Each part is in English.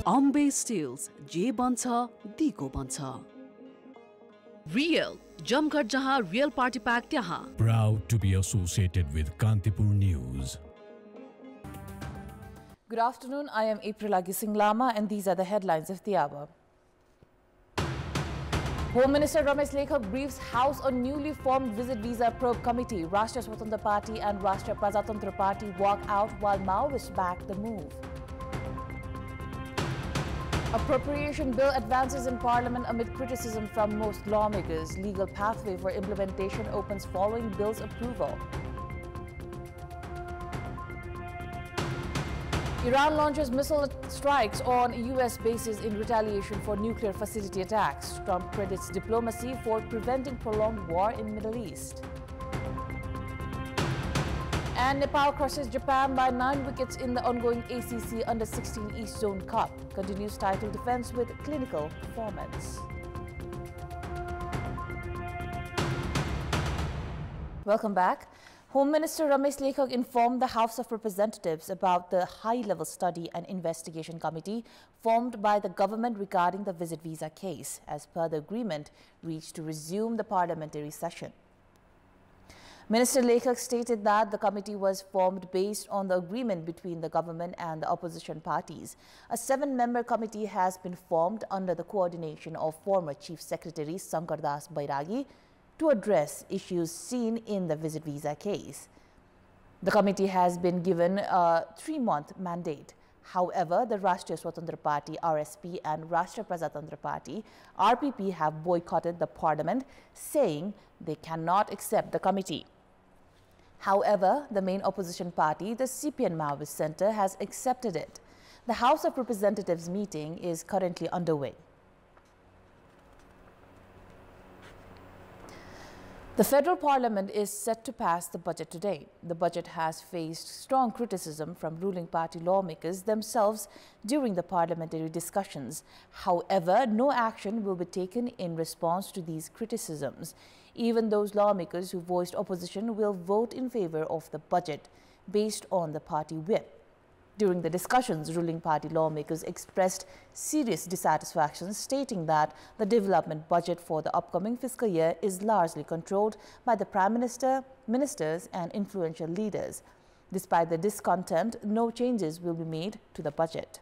Ambe Steels, जे बन्छ दिको बन्छ. Real, जमघट जहाँ Real Party Pack त्यहाँ. Proud to be associated with Kantipur News. Good afternoon, I am Aprila Ghising Lama and these are the headlines of the hour. Home Minister Ramesh Lekhak briefs House on newly formed Visit Visa Probe Committee. Rashtriya Swatantra Party and Rashtriya Prajatantra Party walk out while Maoists back the move. Appropriation bill advances in Parliament amid criticism from most lawmakers. Legal pathway for implementation opens following bill's approval. Iran launches missile strikes on US bases in retaliation for nuclear facility attacks. Trump credits diplomacy for preventing prolonged war in Middle East. And Nepal crushes Japan by 9 wickets in the ongoing ACC Under-16 East Zone Cup. Continues title defense with clinical performance. Welcome back. Home Minister Ramesh Lekhak informed the House of Representatives about the high-level study and investigation committee formed by the government regarding the visit visa case, as per the agreement reached to resume the parliamentary session. Minister Lekhak stated that the committee was formed based on the agreement between the government and the opposition parties. A 7-member committee has been formed under the coordination of former Chief Secretary Sankar Das Bairagi to address issues seen in the visit visa case. The committee has been given a 3-month mandate. However, the Rashtriya Swatantra Party RSP and Rashtriya Prajatantra Party RPP have boycotted the parliament, saying they cannot accept the committee. However, the main opposition party, the CPN Maoist Centre, has accepted it. The House of Representatives meeting is currently underway. The federal parliament is set to pass the budget today. The budget has faced strong criticism from ruling party lawmakers themselves during the parliamentary discussions. However, no action will be taken in response to these criticisms. Even those lawmakers who voiced opposition will vote in favor of the budget based on the party whip. During the discussions, ruling party lawmakers expressed serious dissatisfaction, stating that the development budget for the upcoming fiscal year is largely controlled by the Prime Minister, ministers and influential leaders. Despite the discontent, no changes will be made to the budget.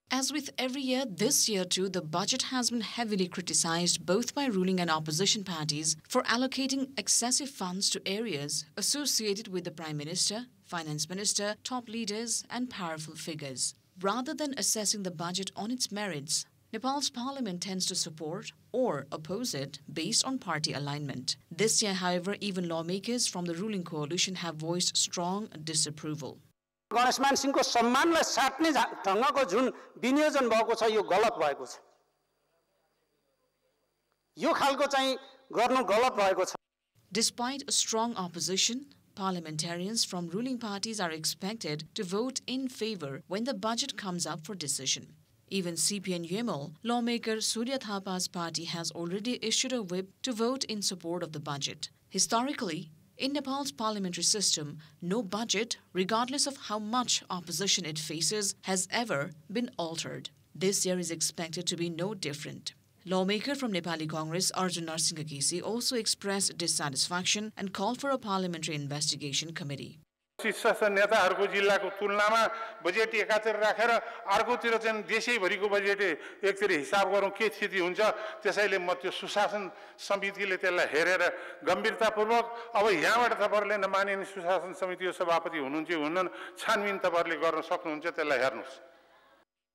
As with every year, this year too, the budget has been heavily criticized both by ruling and opposition parties for allocating excessive funds to areas associated with the Prime Minister, Finance Minister, top leaders and powerful figures. Rather than assessing the budget on its merits, Nepal's parliament tends to support or oppose it based on party alignment. This year, however, even lawmakers from the ruling coalition have voiced strong disapproval. Ganeshman सिंहको सम्मानलाई साट्ने ढङ्गको जुन विनियोजन भएको छ यो गलत भएको छ यो खालको चाहिँ गर्नु गलत भएको छ. Despite a strong opposition, parliamentarians from ruling parties are expected to vote in favor when the budget comes up for decision. Even CPN UML lawmaker Surya Thapa's party has already issued a whip to vote in support of the budget. Historically, in Nepal's parliamentary system, no budget, regardless of how much opposition it faces, has ever been altered. This year is expected to be no different. Lawmaker from Nepali Congress Arjun Narsingha also expressed dissatisfaction and called for a parliamentary investigation committee. शीर्ष नेताहरूको जिल्लाको तुलनामा budget एकातिर राखेर अर्कोतिर चाहिँ देशैभरिको budget एकतिर हिसाब गरौँ के स्थिति हुन्छ. त्यसैले म त्यो सुशासन समितिले त्यसलाई हेरेर गम्भीरतापूर्वक अब यहाँबाट तपाईहरुले नमानिने सुशासन समितिको सभापति हुनुहुन्छ हुनन् छानबिन तपाईहरुले गर्न सक्नुहुन्छ त्यसलाई हेर्नुस्.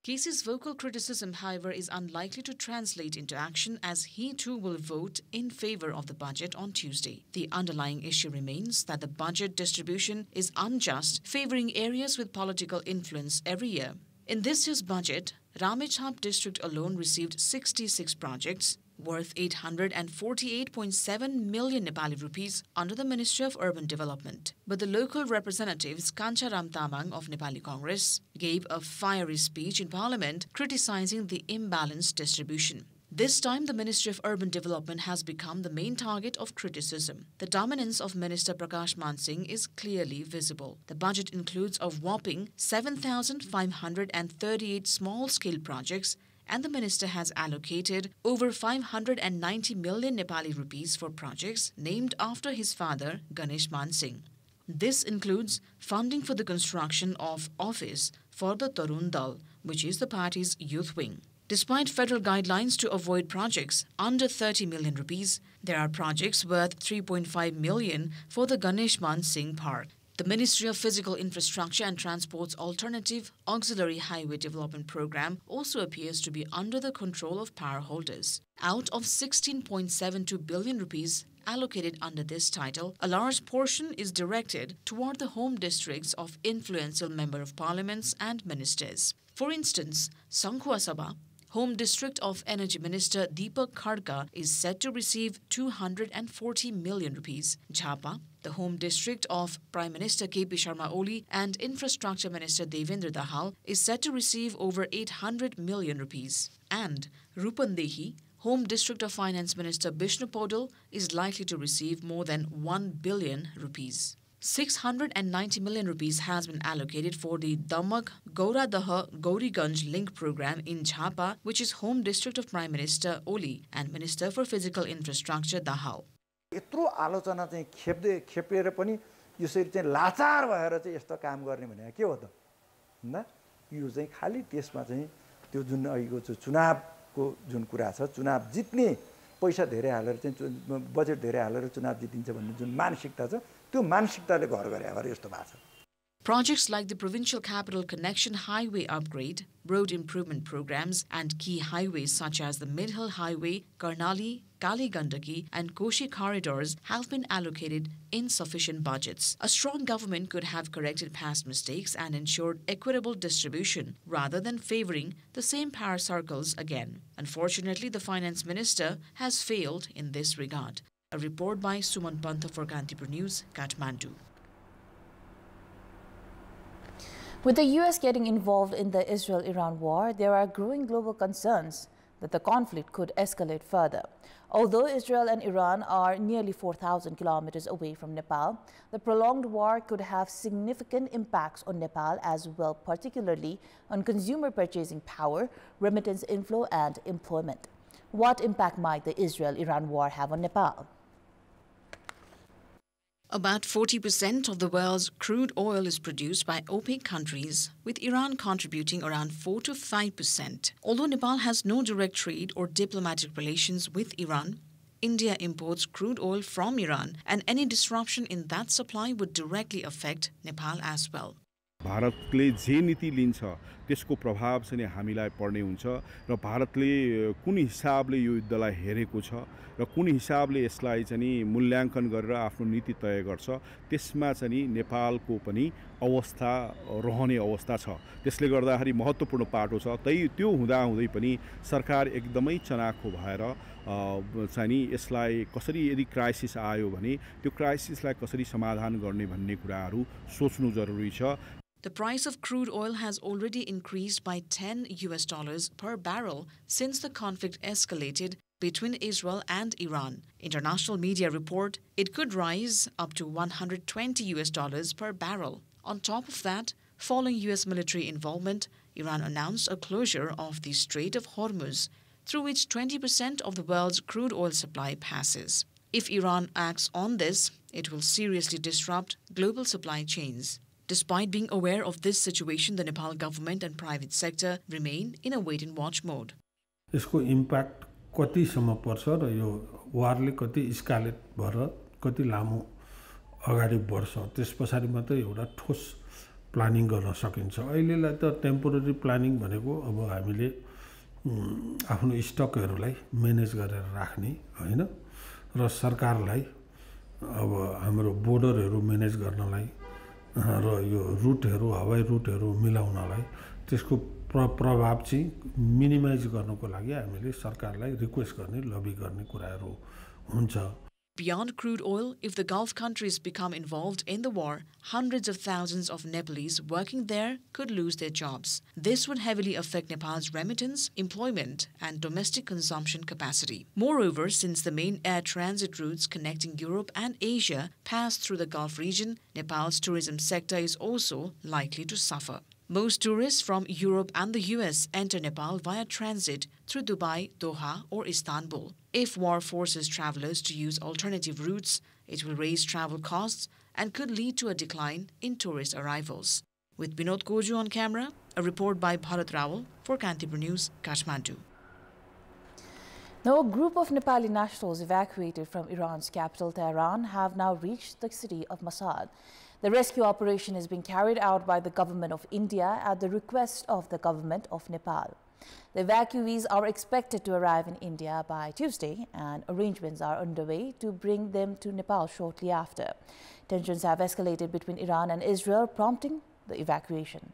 Casey's vocal criticism, however, is unlikely to translate into action as he too will vote in favor of the budget on Tuesday. The underlying issue remains that the budget distribution is unjust, favoring areas with political influence every year. In this year's budget, Ramechhap district alone received 66 projects worth 848.7 million Nepali rupees under the Ministry of Urban Development. But the local representatives Kancharam Tamang of Nepali Congress gave a fiery speech in Parliament criticizing the imbalanced distribution. This time, the Ministry of Urban Development has become the main target of criticism. The dominance of Minister Prakash Mansingh is clearly visible. The budget includes a whopping 7,538 small-scale projects, and the minister has allocated over 590 million Nepali rupees for projects named after his father, Ganesh Mansingh. This includes funding for the construction of office for the Tarun Dal, which is the party's youth wing. Despite federal guidelines to avoid projects under 30 million rupees, there are projects worth 3.5 million for the Ganesh Mansingh Park. The Ministry of Physical Infrastructure and Transport's Alternative Auxiliary Highway Development Program also appears to be under the control of power holders. Out of 16.72 billion rupees allocated under this title, a large portion is directed toward the home districts of influential Member of Parliaments and ministers. For instance, Sankhua Sabha, Home District of Energy Minister Deepak Khadka, is set to receive 240 million rupees. Jhapa, the Home District of Prime Minister KP Sharma Oli and Infrastructure Minister Devendra Dahal, is set to receive over 800 million rupees. And Rupandehi, Home District of Finance Minister Bishnu Podal, is likely to receive more than 1 billion rupees. 690 million rupees has been allocated for the Damak-Gauradaha-Gauriganj link program in Jhapa, which is home district of Prime Minister Oli and Minister for Physical Infrastructure Dahal. यत्रो आलोचना चाहिँ खेपेर पनि यसरी चाहिँ लाचार भएर चाहिँ यस्तो काम गर्ने भने के हो त हैन यो चाहिँ खाली त्यसमा चाहिँ त्यो जुन अहिलेको चुनावको जुन कुरा छ चुनाव जित्ने पैसा धेरै हालेर चाहिँ बजेट धेरै हालेर चुनाव जितिन्छ भन्ने जुन मानसिकता छ त्यो मानसिकताले घर गरे भएर यस्तो भएको छ. Projects like the Provincial Capital Connection Highway Upgrade, road improvement programs, and key highways such as the Midhill Highway, Karnali, Kali Gandaki, and Koshi corridors have been allocated insufficient budgets. A strong government could have corrected past mistakes and ensured equitable distribution rather than favoring the same power circles again. Unfortunately, the Finance Minister has failed in this regard. A report by Suman Pantha for Kantipur News, Kathmandu. With the US getting involved in the Israel-Iran war, there are growing global concerns that the conflict could escalate further. Although Israel and Iran are nearly 4,000 kilometers away from Nepal, the prolonged war could have significant impacts on Nepal as well, particularly on consumer purchasing power, remittance inflow, and employment. What impact might the Israel-Iran war have on Nepal? About 40% of the world's crude oil is produced by OPEC countries, with Iran contributing around 4 to 5%. Although Nepal has no direct trade or diplomatic relations with Iran, India imports crude oil from Iran, and any disruption in that supply would directly affect Nepal as well. भारतले जे नीति लिन्छ त्यसको प्रभाव चाहिँ हामीलाई पर्ने हुन्छ र भारतले कुन हिसाबले यो युद्धलाई हेरेको छ र कुन हिसाबले यसलाई चाहिँ मूल्याङ्कन गरेर आफ्नो नीति तय गर्छ त्यसमा चाहिँ नेपालको पनि अवस्था रहने अवस्था छ. त्यसले गर्दाखेरि महत्त्वपूर्ण पाटो छ. त्यो हुँदाहुँदै पनि सरकार एकदमै चनाखो भएर चाहिँ यसलाई कसरी यदि क्राइसिस आयो भने त्यो क्राइसिसलाई कसरी समाधान गर्ने भन्ने कुराहरू सोच्नु जरुरी छ. The price of crude oil has already increased by $10 per barrel since the conflict escalated between Israel and Iran. International media report it could rise up to $120 per barrel. On top of that, following US military involvement, Iran announced a closure of the Strait of Hormuz, through which 20% of the world's crude oil supply passes. If Iran acts on this, it will seriously disrupt global supply chains. Despite being aware of this situation, the Nepal government and private sector remain in a wait-and-watch mode. यसको impact कतिसम्म पर्छ र यो वारले कति स्कालेट भएर कति लामो अगाडि बढ्छ त्यसपछि मात्रै एउटा ठोस प्लानिङ गर्न सकिन्छ. अहिलेलाई त टेम्पोररी प्लानिङ भनेको अब हामीले आफ्नो स्टकहरूलाई म्यानेज गरेर राख्ने हैन र सरकारलाई अब हाम्रो बोर्डरहरू म्यानेज गर्नलाई र यो रुटहरू हवाई रुटहरू मिलाउनलाई त्यसको प्रभाव चाहिँ मिनिमाइज गर्नको लागि हामीले सरकारलाई रिक्वेस्ट गर्ने लबी गर्ने कुराहरू हुन्छ. Beyond crude oil, if the Gulf countries become involved in the war, hundreds of thousands of Nepalese working there could lose their jobs. This would heavily affect Nepal's remittance, employment, and domestic consumption capacity. Moreover, since the main air transit routes connecting Europe and Asia pass through the Gulf region, Nepal's tourism sector is also likely to suffer. Most tourists from Europe and the US enter Nepal via transit through Dubai, Doha, or Istanbul. If war forces travelers to use alternative routes, it will raise travel costs and could lead to a decline in tourist arrivals. With Binod Koju on camera, a report by Bharat Rawal for Kantipur News, Kathmandu. Now, a group of Nepali nationals evacuated from Iran's capital, Tehran, have now reached the city of Mashhad. The rescue operation is being carried out by the government of India at the request of the government of Nepal. The evacuees are expected to arrive in India by Tuesday, and arrangements are underway to bring them to Nepal shortly after. Tensions have escalated between Iran and Israel, prompting the evacuation.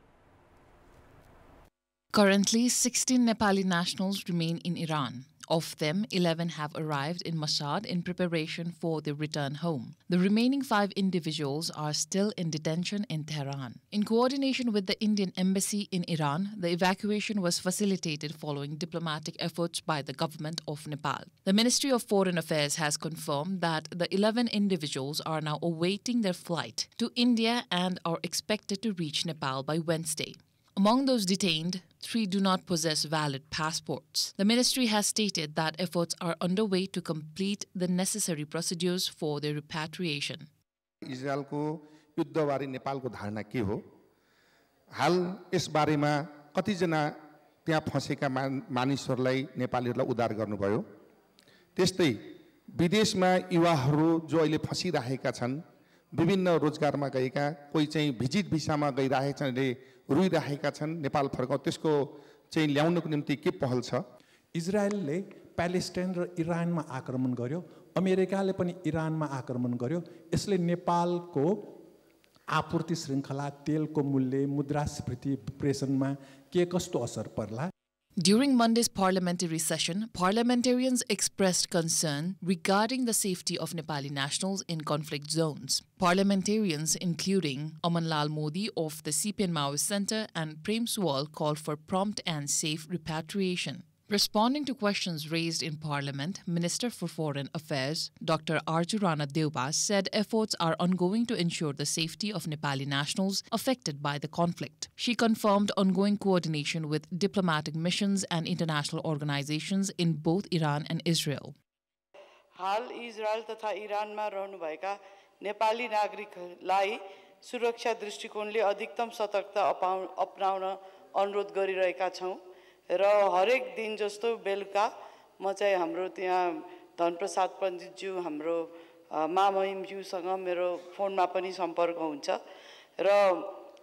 Currently, 16 Nepali nationals remain in Iran. Of them, 11 have arrived in Mashhad in preparation for their return home. The remaining 5 individuals are still in detention in Tehran. In coordination with the Indian embassy in Iran, the evacuation was facilitated following diplomatic efforts by the government of Nepal. The Ministry of Foreign Affairs has confirmed that the 11 individuals are now awaiting their flight to India and are expected to reach Nepal by Wednesday. Among those detained, 3 do not possess valid passports. The ministry has stated that efforts are underway to complete the necessary procedures for their repatriation. Israel को युद्धबारे नेपालको धारणा के हो? हाल yes बारेमा कति जना त्यहाँ फँसेका मानिसहरूलाई नेपालीहरूलाई उद्धार गर्नुभयो? त्यस्तै विदेशमा युवाहरू जो अहिले फँसिरहेका छन्, विभिन्न रोजगारमा गएका, कोही चाहिँ भिजिट भिसामा गइरहेका छन्, रुइरहेका छन्, नेपाल फर्काउ, त्यसको चाहिँ ल्याउनको निम्ति के पहल छ? इजरायलले प्यालेस्टाइन र इरानमा आक्रमण गर्यो, अमेरिकाले पनि इरानमा आक्रमण गर्यो। यसले नेपालको आपूर्ति श्रृङ्खला, तेलको मूल्य, मुद्रास्फीति प्रेसनमा के कस्तो असर पर्ला? During Monday's parliamentary session, parliamentarians expressed concern regarding the safety of Nepali nationals in conflict zones. Parliamentarians, including Amanlal Modi of the CPN Maoist Centre and Prem Suwal, called for prompt and safe repatriation. Responding to questions raised in Parliament, Minister for Foreign Affairs, Dr. Arju Rana Deobas, said efforts are ongoing to ensure the safety of Nepali nationals affected by the conflict. She confirmed ongoing coordination with diplomatic missions and international organizations in both Iran and Israel. Hall Israel तथा इरानमा रहनुभएका नेपाली नागरिकलाई सुरक्षा दृष्टिकोणले अधिकतम सतर्कता अपनाउन अनुरोध गरिरहेका छौं र हरेक दिन जस्तो बेलुका म चाहिँ हाम्रो त्यहाँ धनप्रसाद पण्डितज्यू हाम्रो मामहिमज्यूसँग मेरो फोनमा पनि सम्पर्क हुन्छ र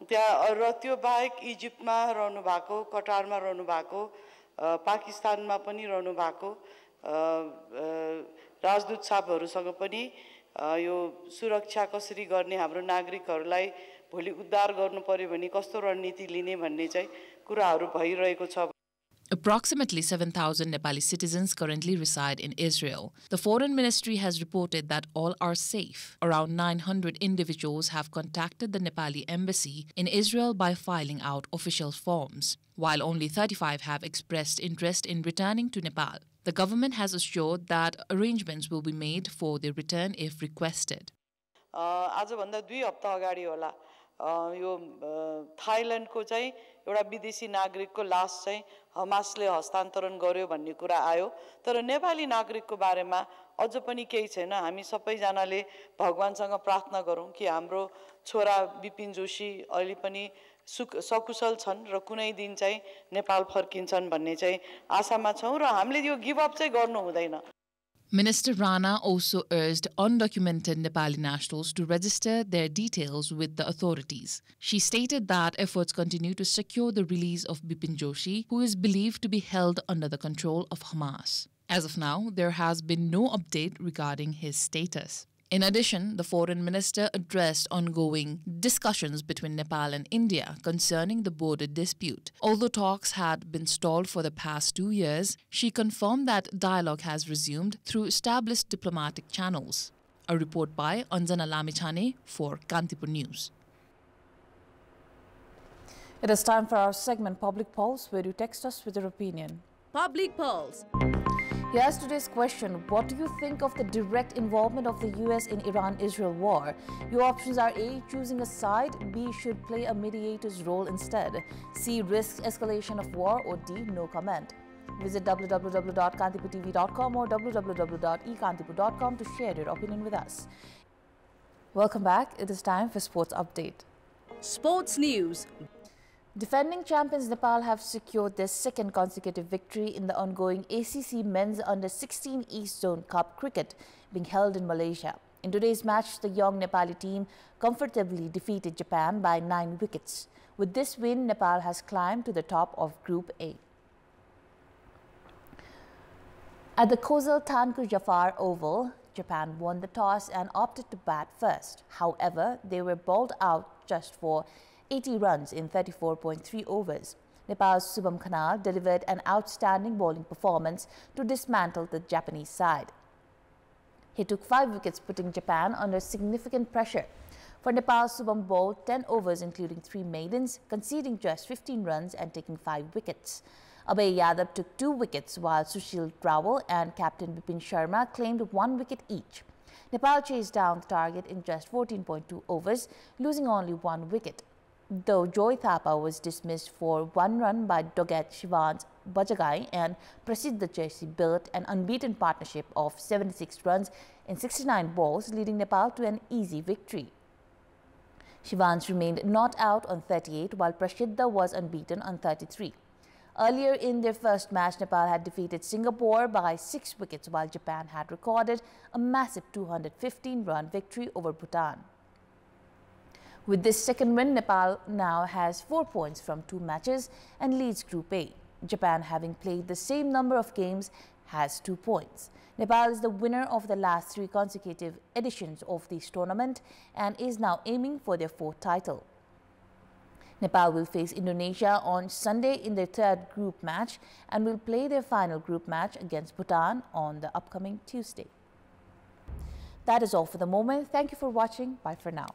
त्यहाँ र त्यो बाहेक इजिप्टमा रहनु भएको, कटारमा रहनु भएको, पाकिस्तानमा पनि रहनु भएको राजदूत साहबहरुसँग पनि यो सुरक्षा कसरी गर्ने, हाम्रो नागरिकहरूलाई भोलि उद्धार गर्नु पर्यो भने कस्तो रणनीति लिने भन्ने चाहिँ कुराहरु भइरहेको छ. Approximately 7,000 Nepali citizens currently reside in Israel. The Foreign Ministry has reported that all are safe. Around 900 individuals have contacted the Nepali embassy in Israel by filing out official forms, while only 35 have expressed interest in returning to Nepal. The government has assured that arrangements will be made for their return if requested. आजभन्दा 2 हप्ता अगाडि होला यो थाइल्यान्डको चाहिँ एउटा विदेशी नागरिकको लास चाहिँ हमासले हस्तान्तरण गर्यो भन्ने कुरा आयो, तर नेपाली नागरिकको बारेमा अझ पनि केही छैन. हामी सबैजनाले भगवानसँग प्रार्थना गरौं कि हाम्रो छोरा विपिन जोशी अहिले पनि सकुशल छन् र कुनै दिन चाहिँ नेपाल फर्किन्छन् भन्ने चाहिँ आशामा छौं र हामीले यो गिभ अप चाहिँ गर्नु हुँदैन. Minister Rana also urged undocumented Nepali nationals to register their details with the authorities. She stated that efforts continue to secure the release of Bipin Joshi, who is believed to be held under the control of Hamas. As of now, there has been no update regarding his status. In addition, the foreign minister addressed ongoing discussions between Nepal and India concerning the border dispute. Although talks had been stalled for the past 2 years, she confirmed that dialogue has resumed through established diplomatic channels. A report by Anjana Lamichhane for Kantipur News. It is time for our segment Public Pulse, where you text us with your opinion. Public Pulse. Here's today's question. What do you think of the direct involvement of the US in Iran-Israel war? Your options are A, choosing a side, B, should play a mediator's role instead, C, risks escalation of war, or D, no comment. Visit www.kantipurtv.com or www.ekantipur.com to share your opinion with us. Welcome back. It is time for Sports Update. Sports News. Defending champions Nepal have secured their second consecutive victory in the ongoing ACC Men's Under-16 East Zone Cup cricket being held in Malaysia. In today's match, the young Nepali team comfortably defeated Japan by 9 wickets. With this win, Nepal has climbed to the top of Group A. At the Kozal Thanku Jafar Oval, Japan won the toss and opted to bat first. However, they were bowled out just for 80 runs in 34.3 overs. Nepal's Subham Khanal delivered an outstanding bowling performance to dismantle the Japanese side. He took 5 wickets, putting Japan under significant pressure. For Nepal, Subham bowled 10 overs including 3 maidens, conceding just 15 runs and taking 5 wickets. Abhay Yadav took 2 wickets while Sushil Rawal and Captain Bipin Sharma claimed 1 wicket each. Nepal chased down the target in just 14.2 overs, losing only 1 wicket. Though Joy Thapa was dismissed for 1 run by Dogat Shivans Bajagai and Prasidha Jersey built an unbeaten partnership of 76 runs in 69 balls, leading Nepal to an easy victory. Shivans remained not out on 38, while Prasidha was unbeaten on 33. Earlier in their first match, Nepal had defeated Singapore by 6 wickets, while Japan had recorded a massive 215-run victory over Bhutan. With this second win, Nepal now has 4 points from 2 matches and leads Group A. Japan, having played the same number of games, has 2 points. Nepal is the winner of the last 3 consecutive editions of this tournament and is now aiming for their 4th title. Nepal will face Indonesia on Sunday in their 3rd group match and will play their final group match against Bhutan on the upcoming Tuesday. That is all for the moment. Thank you for watching. Bye for now.